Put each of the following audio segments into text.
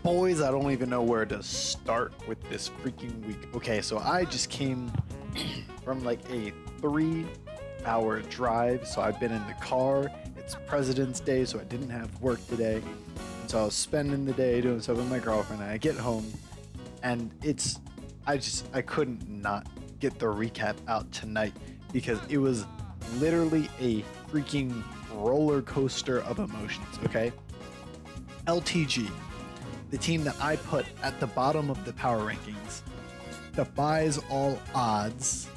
Boys, I don't even know where to start with this freaking week. Okay, so I just came from like a 3-hour drive, so I've been in the car. It's President's Day, so I didn't have work today. And so I was spending the day doing stuff with my girlfriend, and I get home, and I couldn't not get the recap out tonight because it was literally a freaking roller coaster of emotions, okay? LTG, the team that I put at the bottom of the power rankings, defies all odds.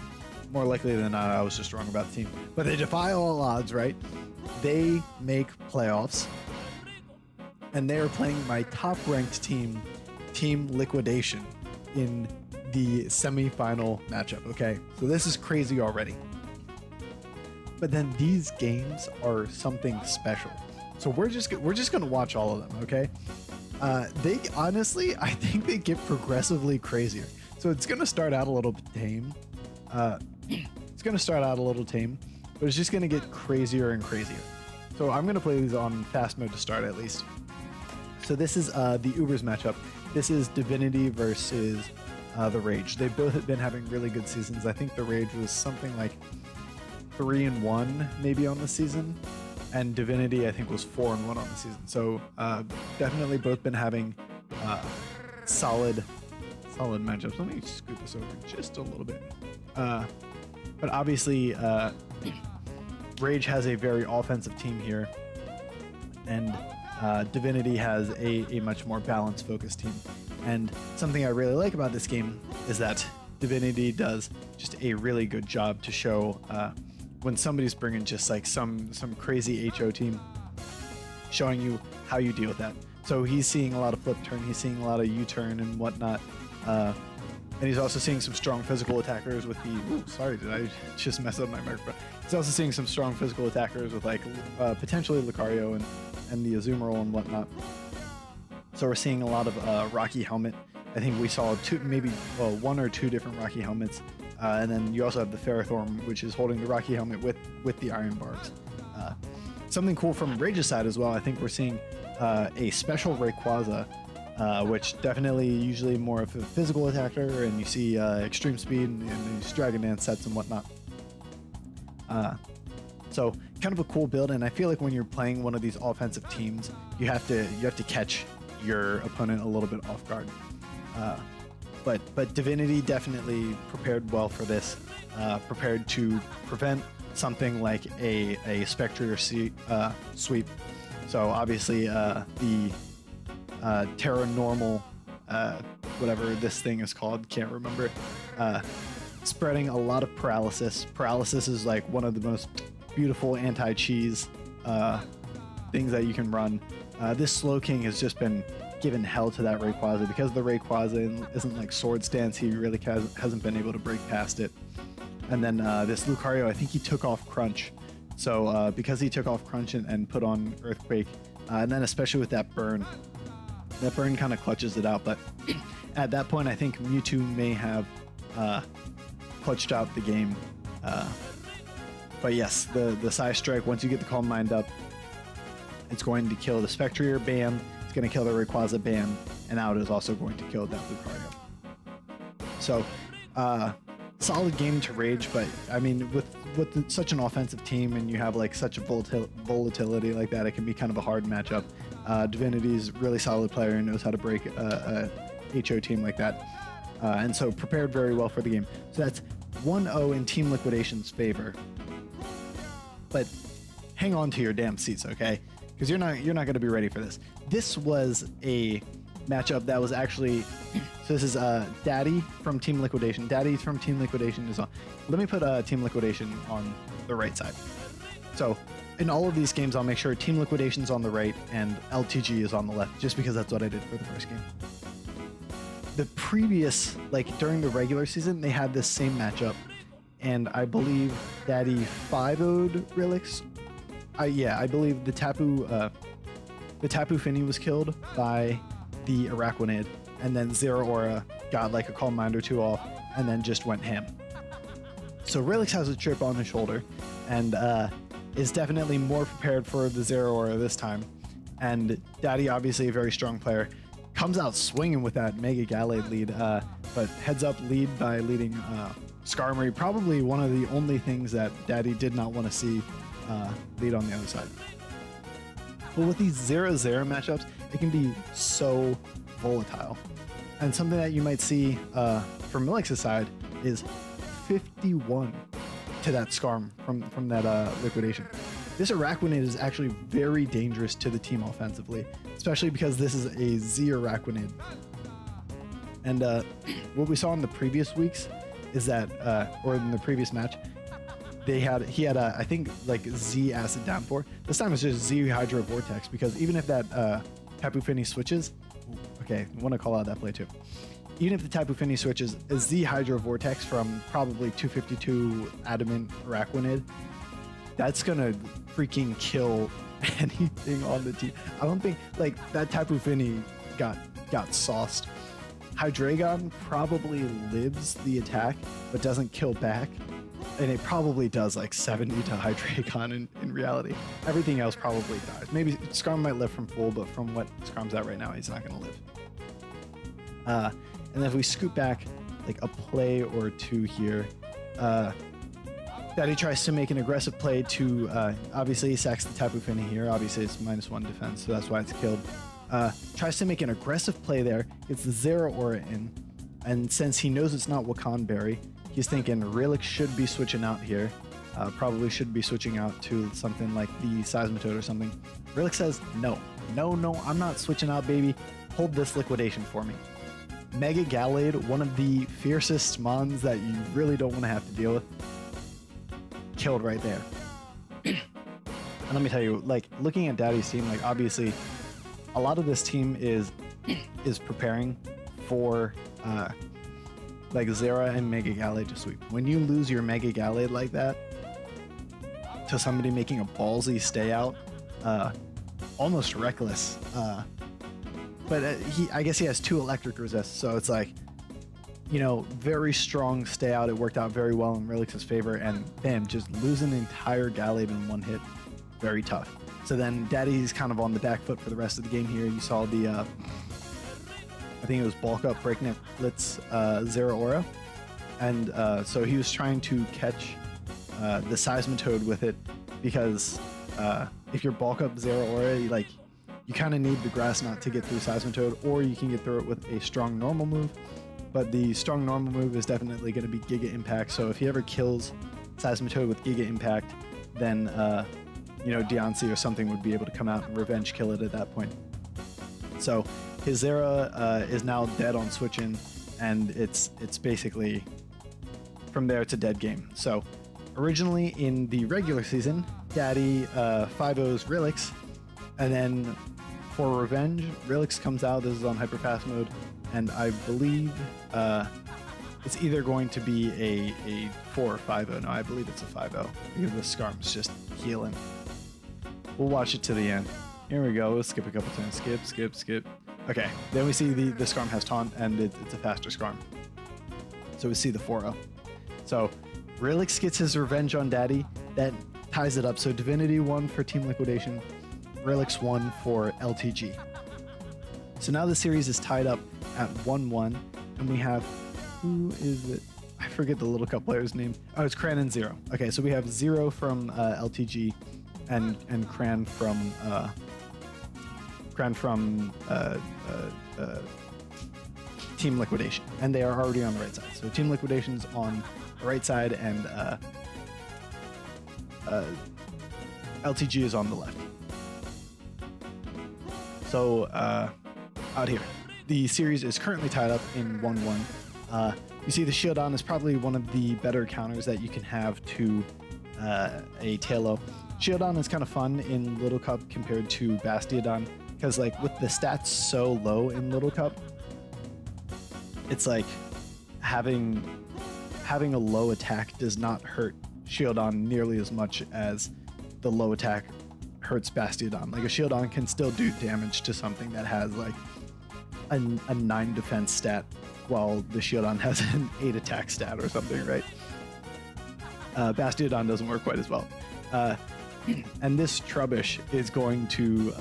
More likely than not, I was just wrong about the team. But they defy all odds, right? They make playoffs. And they are playing my top-ranked team, Team Liquidation, in the semi-final matchup, okay? So this is crazy already. But then these games are something special. So we're just gonna watch all of them, okay? They honestly, I think they get progressively crazier. So it's gonna start out a little tame. It's gonna start out a little tame, but it's just gonna get crazier and crazier. So I'm gonna play these on fast mode to start at least. So this is the Ubers matchup. This is Divinity versus the Rage. They've both been having really good seasons. I think the Rage was something like 3-1 maybe on the season, and Divinity I think was 4-1 on the season. So definitely both been having solid matchups. Let me scoot this over just a little bit. But obviously Rage has a very offensive team here, and Divinity has a much more balanced focused team. And something I really like about this game is that Divinity does just a really good job to show when somebody's bringing just like some crazy HO team, showing you how you deal with that. So he's seeing a lot of flip turn, he's seeing a lot of U-turn and whatnot, and he's also seeing some strong physical attackers with the. Ooh, sorry, did I just mess up my microphone? He's also seeing some strong physical attackers with like potentially Lucario and the Azumarill and whatnot. So we're seeing a lot of Rocky Helmet. I think we saw one or two different Rocky Helmets. And then you also have the Ferrothorn, which is holding the Rocky Helmet with the Iron Barbs. Something cool from Rage's side as well, I think we're seeing a special Rayquaza, which definitely usually more of a physical attacker, and you see extreme speed and these Dragon Dance sets and whatnot. So kind of a cool build, and I feel like when you're playing one of these offensive teams, you have to catch your opponent a little bit off guard. But Divinity definitely prepared well for this, prepared to prevent something like a Spectre sweep. So obviously the Terra Normal, whatever this thing is called, can't remember, spreading a lot of paralysis. Paralysis is like one of the most beautiful anti-cheese things that you can run. This Slow King has just been given hell to that Rayquaza because the Rayquaza isn't like Sword Stance. He really hasn't been able to break past it. And then this Lucario, I think he took off Crunch. So because he took off Crunch and put on Earthquake, and then especially with that burn kind of clutches it out. But at that point, I think Mewtwo may have clutched out the game. But yes, the Psy Strike, once you get the Calm Mind up, it's going to kill the Spectrier, bam. It's going to kill the Rayquaza, bam. And now it is also going to kill that Lucario. So, solid game to Rage, but I mean, with such an offensive team and you have like such a volatility like that, it can be kind of a hard matchup. Divinity's really solid player and knows how to break a HO team like that. And so prepared very well for the game. So that's 1-0 in Team Liquidation's favor. But hang on to your damn seats, okay? Because you're not going to be ready for this. This was a matchup that was actually. So this is Daddy from Team Liquidation. Daddy from Team Liquidation is on. Let me put Team Liquidation on the right side. So in all of these games, I'll make sure Team Liquidation's on the right and LTG is on the left, just because that's what I did for the first game. The previous, like during the regular season, they had this same matchup, and I believe Daddy 5-0'd Relix. I believe the Tapu Fini was killed by the Araquanid, and then Zero Aura got like a Calm Mind or two off, and then just went ham. So Relix has a chip on his shoulder, and is definitely more prepared for the Zero Aura this time. And Daddy, obviously a very strong player, comes out swinging with that Mega Gallade lead, but heads up lead by leading Skarmory, probably one of the only things that Daddy did not want to see lead on the other side. But with these 0-0 matchups, it can be so volatile. And something that you might see from Milix's side is 51 to that Skarm from that liquidation. This Araquanid is actually very dangerous to the team offensively, especially because this is a Z Araquanid. And what we saw in the previous weeks is that, or in the previous match, he had I think like Z Acid Downpour. This time it's just Z Hydro Vortex, because even if that Tapu Fini switches, okay, I want to call out that play too. Even if the Tapu Fini switches a Z Hydro Vortex from probably 252 Adamant Araquanid, that's gonna freaking kill anything on the team. I don't think like that Tapu Fini got sauced. Hydreigon probably lives the attack but doesn't kill back, and it probably does like 70 to Hydreigon in reality. Everything else probably dies. Maybe Skarm might live from full, but from what Skarm's at right now, he's not gonna live. And then if we scoop back like a play or two here, Daddy tries to make an aggressive play to, obviously he sacks the Tapu Fini here. Obviously it's -1 defense, so that's why it's killed. Tries to make an aggressive play there, gets the Zero Aura in, and since he knows it's not Wakan Berry, he's thinking Relic should be switching out here. Probably should be switching out to something like the Seismitoad or something. Relic says, no, I'm not switching out, baby. Hold this liquidation for me. Mega Gallade, one of the fiercest mons that you really don't want to have to deal with, killed right there. And let me tell you, like, looking at Daddy's team, like, obviously a lot of this team is preparing for like Zera and Mega Gallade to sweep. When you lose your Mega Gallade like that to somebody making a ballsy stay out, almost reckless, but I guess he has 2 electric resists, so it's like, you know, very strong stay out. It worked out very well in Relix's favor, and bam, just losing the entire Gallade in one hit, very tough. So then Daddy's kind of on the back foot for the rest of the game here. You saw the, I think it was Bulk Up Breakneck Blitz Zero Aura, and so he was trying to catch the Seismitoad with it, because if you're Bulk Up Zero Aura, you kind of need the Grass Knot to get through Seismitoad, or you can get through it with a strong normal move. But the strong normal move is definitely going to be Giga Impact. So if he ever kills Seismitoad with Giga Impact, then you know, Deontay or something would be able to come out and revenge kill it at that point. So his Zera is now dead on switching, and it's basically from there it's a dead game. So originally in the regular season, Daddy 5-0's Relix, and then for revenge, Relix comes out. This is on hyper fast mode, and I believe it's either going to be a 4 or 5-0. No, I believe it's a 5-0 because the Skarm's just healing. We'll watch it to the end. Here we go. We'll skip a couple times. Skip. Okay, then we see the Skarm has taunt, and it's a faster Skarm. So we see the 4-0. So Relix gets his revenge on Daddy. That ties it up. So Divinity won for Team Liquidation. Relix won for LTG. So now the series is tied up at 1-1, and we have, who is it? I forget the Little Cup player's name. Oh, it's Cran and Zero. Okay, so we have Zero from LTG and Cran from Team Liquidation, and they are already on the right side. So Team Liquidation's on the right side, and LTG is on the left. So out here, the series is currently tied up in 1-1. You see the Shieldon is probably one of the better counters that you can have to a Tailo. Shieldon is kind of fun in Little Cup compared to Bastiodon, because like with the stats so low in Little Cup, it's like having a low attack does not hurt Shieldon nearly as much as the low attack hurts Bastiodon. Like a Shieldon can still do damage to something that has like a 9 defense stat, while the Shieldon has an 8 attack stat or something, right? Bastiodon doesn't work quite as well. And this Trubbish is going to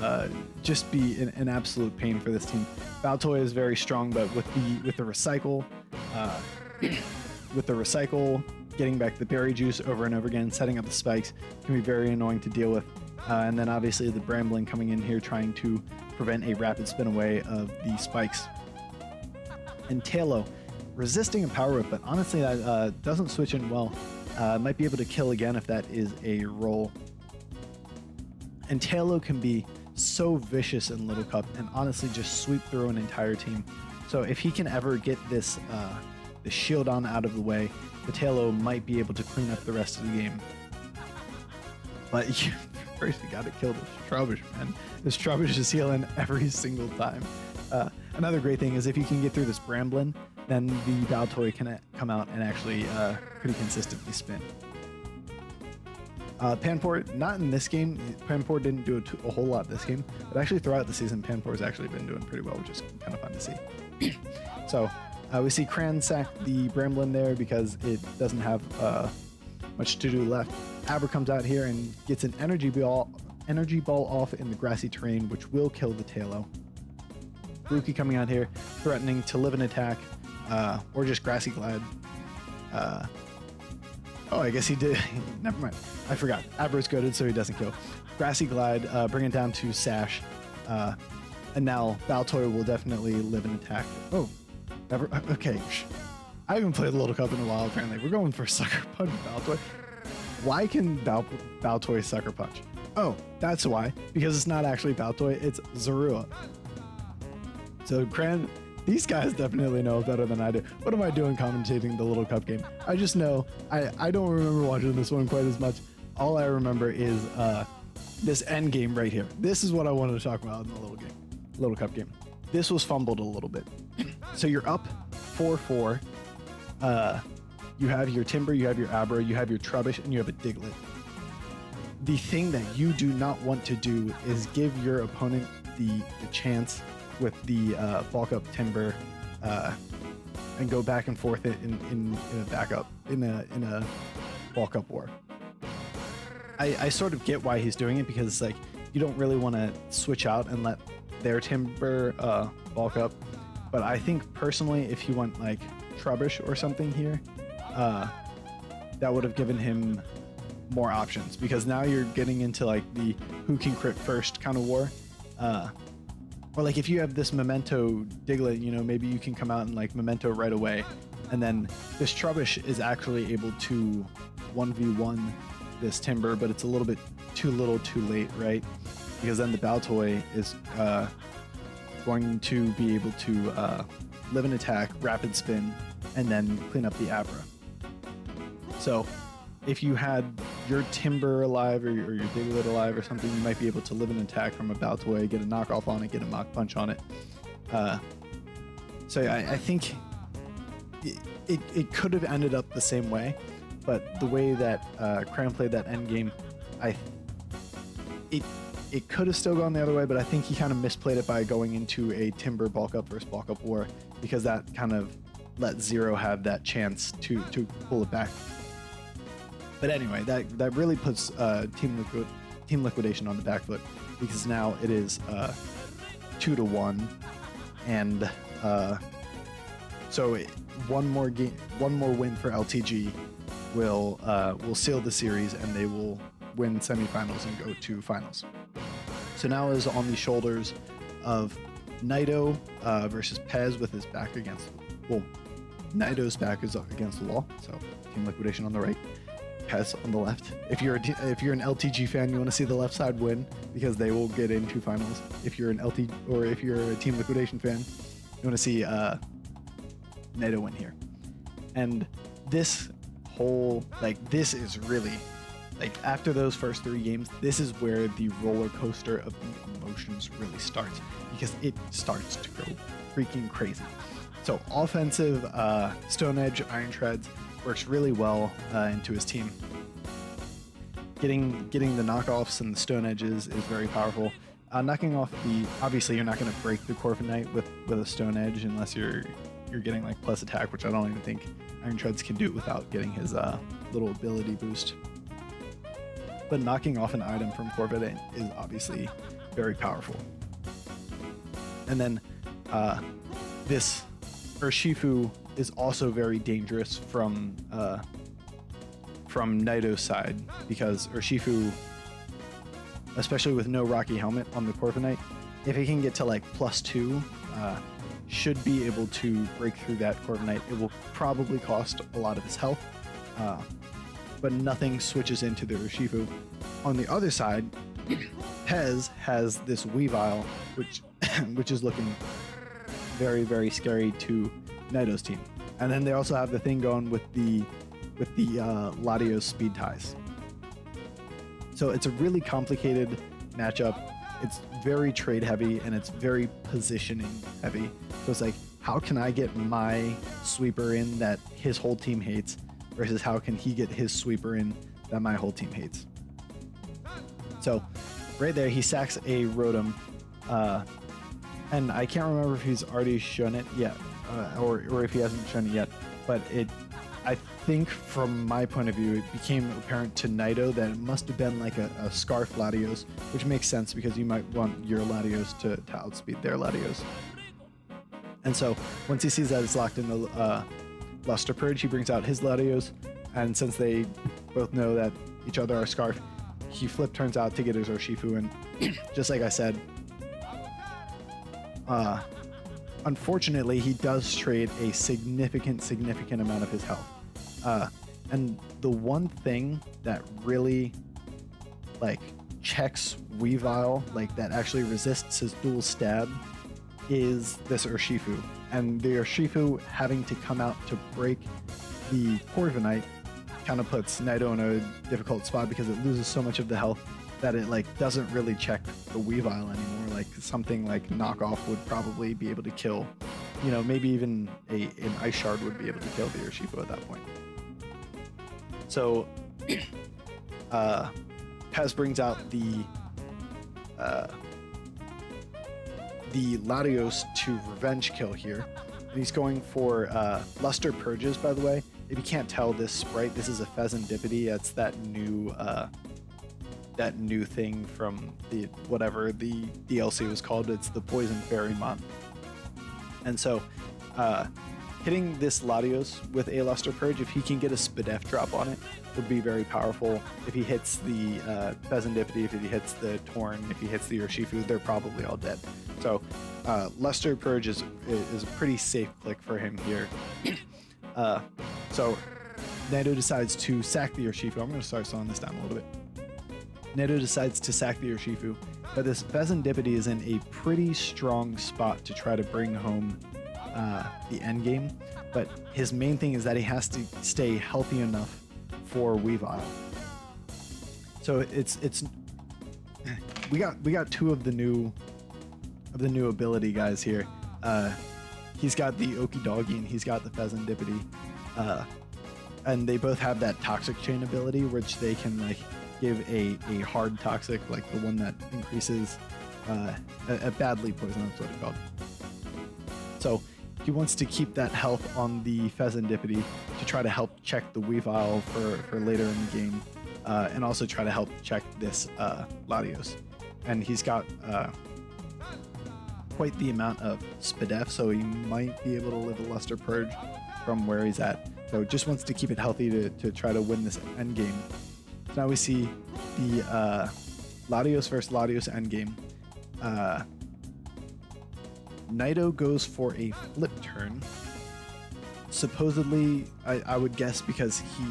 just be an absolute pain for this team. Baltoy is very strong, but with the recycle, getting back the berry juice over and over again, setting up the spikes can be very annoying to deal with. And then obviously the Brambling coming in here trying to prevent a rapid spin away of the spikes. And Talo resisting a power whip, but honestly that doesn't switch in well. Might be able to kill again if that is a roll. And Talo can be so vicious in Little Cup and honestly just sweep through an entire team. So if he can ever get this the shield on out of the way, the Talo might be able to clean up the rest of the game. But first you gotta kill this Trubbish, man. This Trubbish is healing every single time. Another great thing is if you can get through this Bramblin, then the Baltoy can come out and actually pretty consistently spin. Panpour, not in this game. Panpour didn't do a whole lot this game, but actually throughout the season, Panpour's actually been doing pretty well, which is kind of fun to see. So we see Cran sack the Bramblin there because it doesn't have much to do left. Aber comes out here and gets an energy ball off in the grassy terrain, which will kill the Talo. Rookie coming out here, threatening to live an attack, or just grassy glide. Oh, I guess he did. Never mind. I forgot. Aber's goaded, so he doesn't kill. Grassy glide, bring it down to Sash. And now Baltoy will definitely live an attack. Oh, never. Okay. I haven't played Little Cup in a while, apparently. We're going for Sucker Punch Baltoy. Why can Baltoy Sucker Punch? Oh, that's why. Because it's not actually Baltoy, it's Zorua. So, Cran, these guys definitely know better than I do. What am I doing commentating the Little Cup game? I just know, I don't remember watching this one quite as much. All I remember is this end game right here. This is what I wanted to talk about in the Little Cup game. This was fumbled a little bit. So you're up 4-4. You have your Timber, you have your Abra, you have your Trubbish, and you have a Diglett. The thing that you do not want to do is give your opponent the chance with the bulk up Timber and go back and forth in a backup in a bulk up war. I sort of get why he's doing it, because it's like you don't really want to switch out and let their Timber bulk up. But I think personally, if he went like Trubbish or something here, that would have given him more options, because now you're getting into like the who can crit first kind of war. Or like if you have this Memento Diglett, you know, maybe you can come out and like Memento right away, and then this Trubbish is actually able to 1v1 this Timber, but it's a little bit too little too late, right? Because then the Baltoy is going to be able to live an attack, rapid spin, and then clean up the Abra. So if you had your Timber alive or your Diglett alive or something, you might be able to live an attack from a Baltoy, get a knockoff on it, get a Mach Punch on it. So I think it could have ended up the same way, but the way that Cram played that end game, it could have still gone the other way, but I think he kind of misplayed it by going into a Timber bulk up versus bulk up war, because that kind of let Zero have that chance to pull it back. But anyway, that really puts Team Liquidation on the back foot, because now it is 2-1, and so one more win for LTG will seal the series, and they will win semifinals and go to finals. So now is on the shoulders of Naito versus Pez with his back against, well, Naito's back is against the wall, so Team Liquidation on the right, Pez on the left. If you're an LTG fan, you want to see the left side win, because they will get into finals. If you're if you're a Team Liquidation fan, you want to see Naito win here. And this whole, this is really, after those first 3 games, this is where the roller coaster of the emotions really starts, because it starts to go freaking crazy. So offensive Stone Edge Iron Treads works really well into his team. Getting the knockoffs and the Stone Edges is very powerful. Knocking off obviously you're not going to break the Corviknight with a Stone Edge unless you're getting like plus attack, which I don't even think Iron Treads can do without getting his little ability boost. but knocking off an item from Corviknight is obviously very powerful. And then this Urshifu is also very dangerous from Nido's side, because Urshifu, especially with no Rocky Helmet on the Corviknight, if he can get to like +2, should be able to break through that Corviknight. It will probably cost a lot of his health, but nothing switches into the Urshifu. On the other side, Pez has this Weavile, which is looking very, very scary to Nido's team. And then they also have the thing going with the Latios speed ties. So it's a really complicated matchup. It's very trade heavy and it's very positioning heavy. So it's like, how can I get my sweeper in that his whole team hates versus how can he get his sweeper in that my whole team hates? So right there, he sacks a Rotom, and I can't remember if he's already shown it yet, or if he hasn't shown it yet, but I think from my point of view, it became apparent to Nido that it must have been like a Scarf Latios, which makes sense because you might want your Latios to outspeed their Latios. And so once he sees that it's locked in the Luster Purge, he brings out his Latios, and since they both know that each other are Scarf, he flip turns out to get his Urshifu, and just like I said, unfortunately, he does trade a significant amount of his health. And the one thing that really like checks Weavile, like that actually resists his dual stab, is this Urshifu. And the Urshifu having to come out to break the Corviknight kind of puts Nido in a difficult spot because it loses so much of the health that it like doesn't really check the Weavile anymore. Like something like Knockoff would probably be able to kill, you know, maybe even an Ice Shard would be able to kill the Urshifu at that point. So Pez brings out the Latios to revenge kill here, and he's going for Luster Purges. By the way, if you can't tell, this sprite, this is a Pheasantipity. That's that new thing from the whatever the DLC was called. It's the Poison Fairy Mon. And so hitting this Latios with a Luster Purge, if he can get a Spadef drop on it, would be very powerful. If he hits the Pheasantipity, if he hits the Torn, if he hits the Urshifu, they're probably all dead. So Luster Purge is a pretty safe click for him here. So Nido decides to sack the Urshifu. I'm going to start slowing this down a little bit. Nido decides to sack the Urshifu, but this Pheasantipity is in a pretty strong spot to try to bring home the end game. But his main thing is that he has to stay healthy enough for Weavile. So it's we got two of the new ability guys here. He's got the Okidogi and he's got the Pheasantipity, and they both have that Toxic Chain ability, which they can like give a hard toxic, like the one that increases a badly poison, that's what it's called. So he wants to keep that health on the Pheasantipity to try to help check the Weavile for later in the game, and also try to help check this Latios. And he's got quite the amount of Spadef, so he might be able to live a Luster Purge from where he's at. So just wants to keep it healthy to try to win this end game. So now we see the Latios versus Latios endgame. Nido goes for a flip turn. Supposedly, I would guess because he,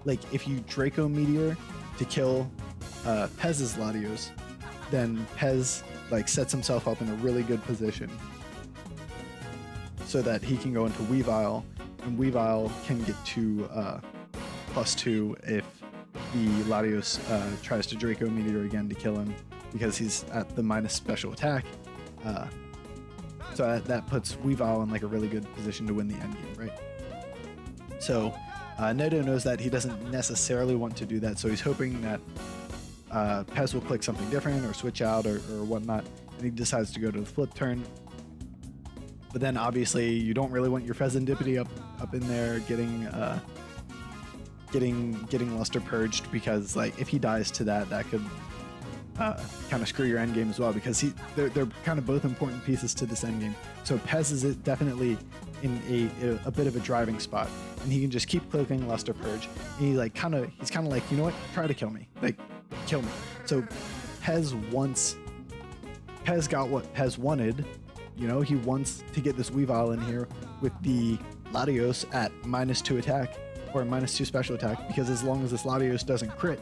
like, if you Draco Meteor to kill Pez's Latios, then Pez like sets himself up in a really good position so that he can go into Weavile, and Weavile can get to +2 if the Latios tries to Draco Meteor again to kill him, because he's at the minus special attack. So that puts Weavile in like a really good position to win the endgame, right? So Nido knows that he doesn't necessarily want to do that, so he's hoping that Pez will click something different or switch out or whatnot, and he decides to go to the flip turn. But then obviously you don't really want your Pheasantipity up in there getting getting Luster purged, because like if he dies to that, that could kind of screw your end game as well, because they're kind of both important pieces to this end game. So Pez is definitely in a bit of a driving spot, and he can just keep clicking Luster Purge. And he's kind of like, you know what, try to kill me, like kill me. So Pez got what Pez wanted. You know, he wants to get this Weavile in here with the Latios at -2 attack or -2 special attack, because as long as this Latios doesn't crit,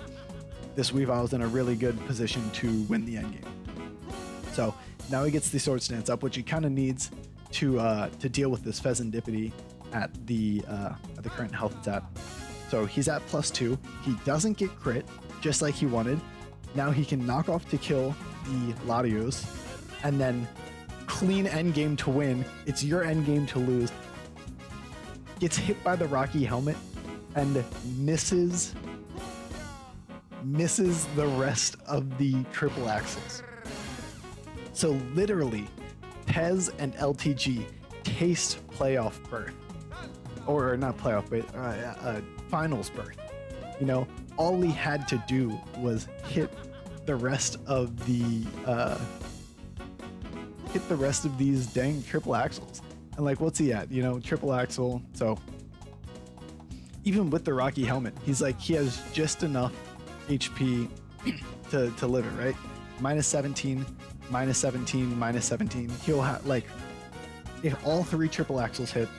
this Weavile is in a really good position to win the end game. So now he gets the Sword Stance up, which he kind of needs to deal with this Pheasantipity at the current health it's at. So he's at +2. He doesn't get crit, just like he wanted. Now he can knock off to kill the Latios, and then clean endgame to win. It's your endgame to lose. Gets hit by the Rocky Helmet and misses the rest of the triple axles. So literally, Pez and LTG taste playoff berth, or not playoff, but finals berth. You know, all he had to do was hit the rest of these dang triple axles. And like, what's he at? You know, triple axle. So even with the Rocky Helmet, he's like, he has just enough HP to live it, right? -17, -17, -17. He'll have, like, if all 3 triple axles hit,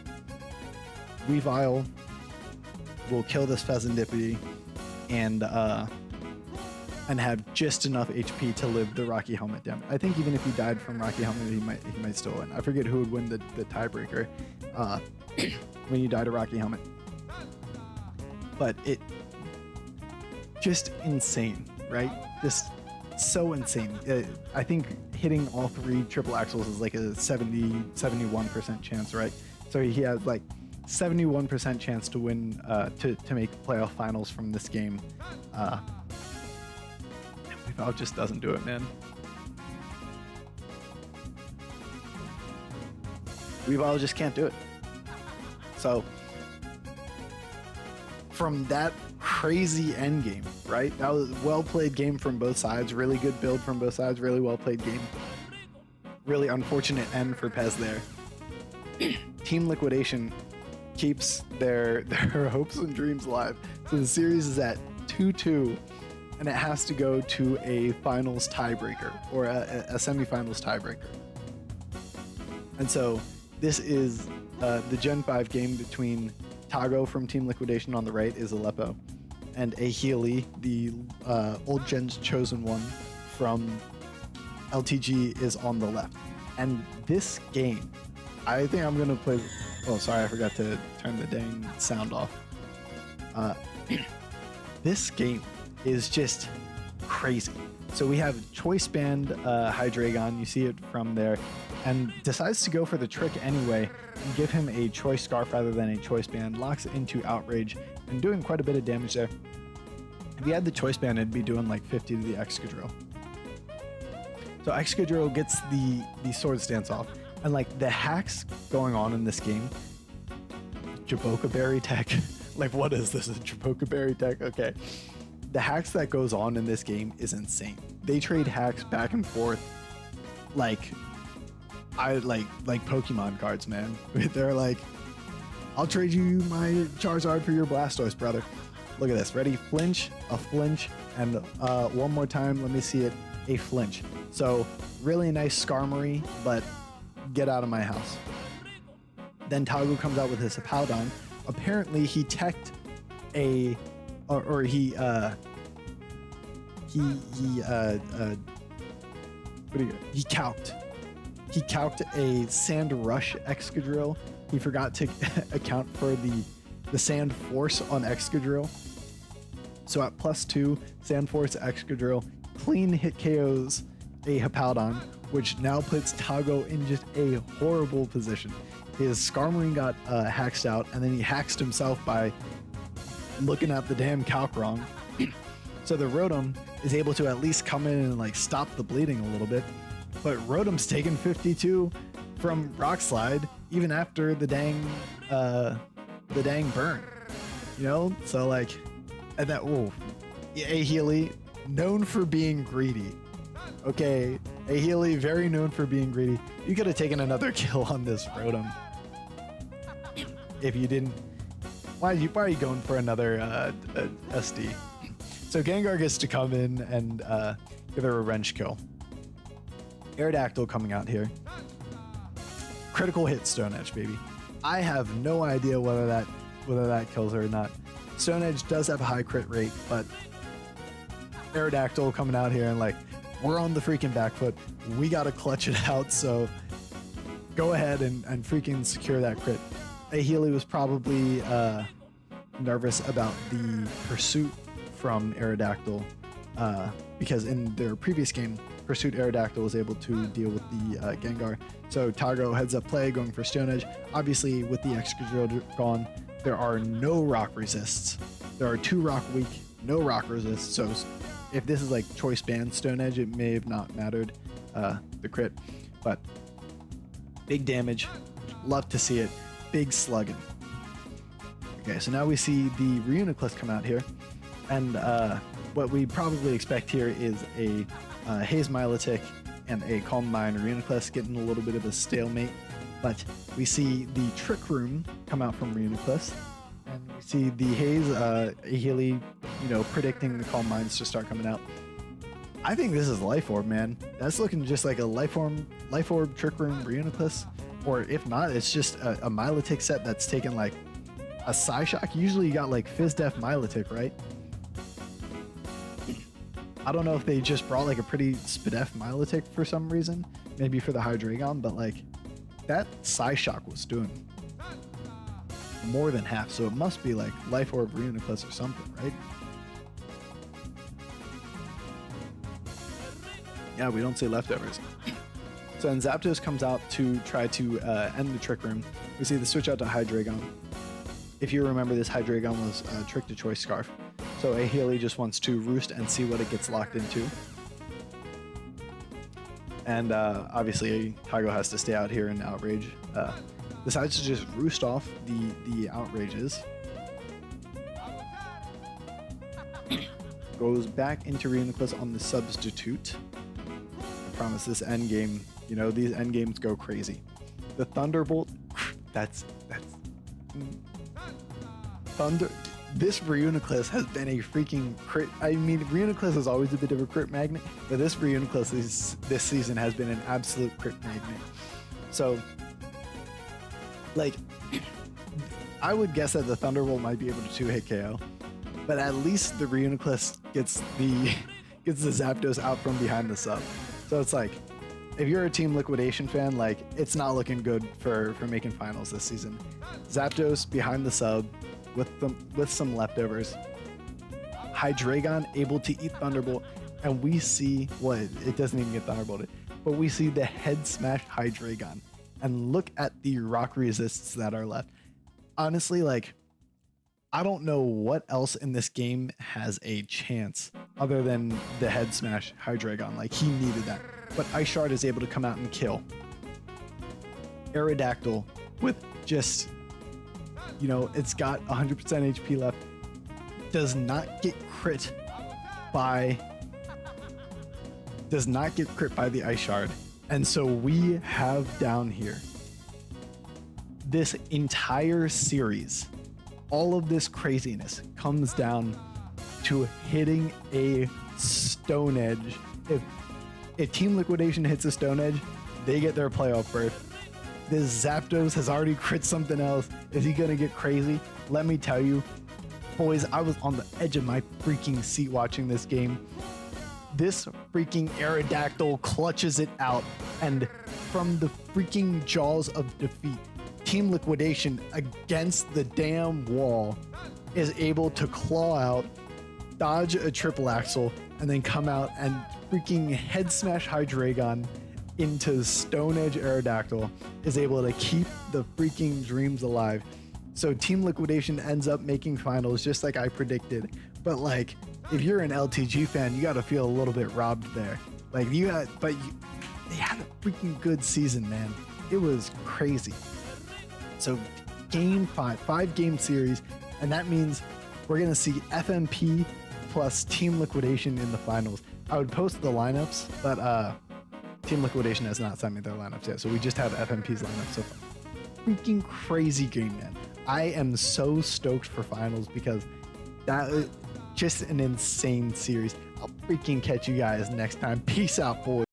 Weavile will kill this Pheasantipity and have just enough HP to live the Rocky Helmet damage. I think even if he died from Rocky Helmet, he might still win. I forget who would win the tiebreaker when you die to Rocky Helmet. But it just insane, right? Just so insane. I think hitting all 3 triple axles is like a 71% chance, right? So he has like 71% chance to win, to make playoff finals from this game. Weavile just doesn't do it, man. Weavile just can't do it. So from that crazy end game, right? That was a well-played game from both sides. Really good build from both sides. Really well-played game. Really unfortunate end for Pez there. Team Liquidation keeps their hopes and dreams alive. So the series is at 2-2, and it has to go to a finals tiebreaker, or a semifinals tiebreaker. And so this is the Gen 5 game between Tago from Team Liquidation on the right, is Aleppo, and Healy, the old Gen's chosen one from LTG, is on the left. And this game, I think I'm gonna play. Oh, sorry, I forgot to turn the dang sound off. This game is just crazy. So we have Choice Band Hydreigon, you see it from there, and decides to go for the trick anyway and give him a Choice Scarf rather than a Choice Band, locks it into Outrage, and doing quite a bit of damage there. If he had the Choice Band, it'd be doing like 50 to the Excadrill. So Excadrill gets the Sword Stance off, and like the hacks going on in this game, Jaboka Berry tech, like what is this, a Jaboka Berry tech? Okay. The hacks that goes on in this game is insane. They trade hacks back and forth like Pokemon cards, man. They're like, I'll trade you my Charizard for your Blastoise, brother. Look at this. Ready? Flinch, a flinch, and one more time, let me see it, a flinch. So really nice Skarmory, but get out of my house. Then Tago comes out with his Hippowdon. Apparently he teched he calced a Sand Rush Excadrill. He forgot to account for the Sand Force on Excadrill. So at +2, Sand Force Excadrill clean hit KOs a Hippowdon, which now puts Tago in just a horrible position. His Skarmory got hacked out, and then he hacked himself by looking at the damn calc wrong. So the Rotom is able to at least come in and like stop the bleeding a little bit, but Rotom's taken 52 from Rock Slide even after the dang burn. You know, so like, and that A Healy, known for being greedy. Okay, A Healy, very known for being greedy. You could have taken another kill on this Rotom. If you didn't, why are you going for another SD? So Gengar gets to come in and give a revenge kill. Aerodactyl coming out here. Critical hit Stone Edge, baby. I have no idea whether that kills her or not. Stone Edge does have a high crit rate, but Aerodactyl coming out here and like, we're on the freaking back foot. We gotta clutch it out, so go ahead and freaking secure that crit. A Healy was probably nervous about the pursuit from Aerodactyl because in their previous game, Pursuit Aerodactyl was able to deal with the Gengar. So Tago heads up play, going for Stone Edge. Obviously, with the Excadrill gone, there are no rock resists. There are 2 rock weak, no rock resists. So if this is like choice band Stone Edge, it may have not mattered the crit, but big damage. Love to see it. Big slugging. Okay, so now we see the Reuniclus come out here, and what we probably expect here is a Haze Milotic and a Calm Mind Reuniclus getting a little bit of a stalemate, but we see the Trick Room come out from Reuniclus, and we see the Haze Healy, predicting the Calm Minds to start coming out. I think this is Life Orb, man. That's looking just like a Life Orb Trick Room Reuniclus, or if not, it's just a Milotic set that's taken like a Psyshock. Usually you got like Fizdef Milotic, right? I don't know if they just brought like a pretty Spidef Milotic for some reason, maybe for the Hydreigon, but like that Psyshock was doing more than half, so it must be like Life Orb Reuniclus or something, right? Yeah, we don't say leftovers. So then Zapdos comes out to try to end the Trick Room. We see the switch out to Hydreigon. If you remember, this Hydreigon was Trick to Choice Scarf. So A Healy just wants to roost and see what it gets locked into. And obviously, Tygo has to stay out here and Outrage. Decides to just roost off the Outrages. Goes back into Reuniclus on the Substitute. I promise this end game, these end games go crazy. The Thunderbolt, that's Thunder. This Reuniclus has been a freaking crit. I mean, Reuniclus is always a bit of a crit magnet, but this Reuniclus this season has been an absolute crit magnet. So, like, I would guess that the Thunderbolt might be able to 2-hit KO, but at least the Reuniclus gets the Zapdos out from behind the sub. So it's like, if you're a Team Liquidation fan, like, it's not looking good for making finals this season. Zapdos behind the sub with some leftovers. Hydreigon able to eat Thunderbolt, and we see it doesn't even get Thunderbolted, but we see the head smash Hydreigon, and look at the rock resists that are left. Honestly, like, I don't know what else in this game has a chance other than the head smash Hydreigon. Like, he needed that, but Ice Shard is able to come out and kill. Aerodactyl with just, it's got 100% HP left, does not get crit by the Ice Shard. And so we have down here this entire series, all of this craziness comes down to hitting a Stone Edge. If Team Liquidation hits a Stone Edge, they get their playoff berth. This Zapdos has already crit something else. Is he gonna get crazy? Let me tell you, boys, I was on the edge of my freaking seat watching this game. This freaking Aerodactyl clutches it out, and from the freaking jaws of defeat, Team Liquidation against the damn wall is able to claw out, dodge a triple axle, and then come out and freaking head smash Hydreigon into Stone Edge Aerodactyl, is able to keep the freaking dreams alive. So Team Liquidation ends up making finals just like I predicted. But like, if you're an LTG fan, you got to feel a little bit robbed there. Like they had a freaking good season, man. It was crazy. So game 5 game series, And that means we're going to see FMP plus Team Liquidation in the finals. I would post the lineups, but Team Liquidation has not sent me their lineups yet. So we just have FMP's lineup so far. Freaking crazy game, man. I am so stoked for finals because that is just an insane series. I'll freaking catch you guys next time. Peace out, boys.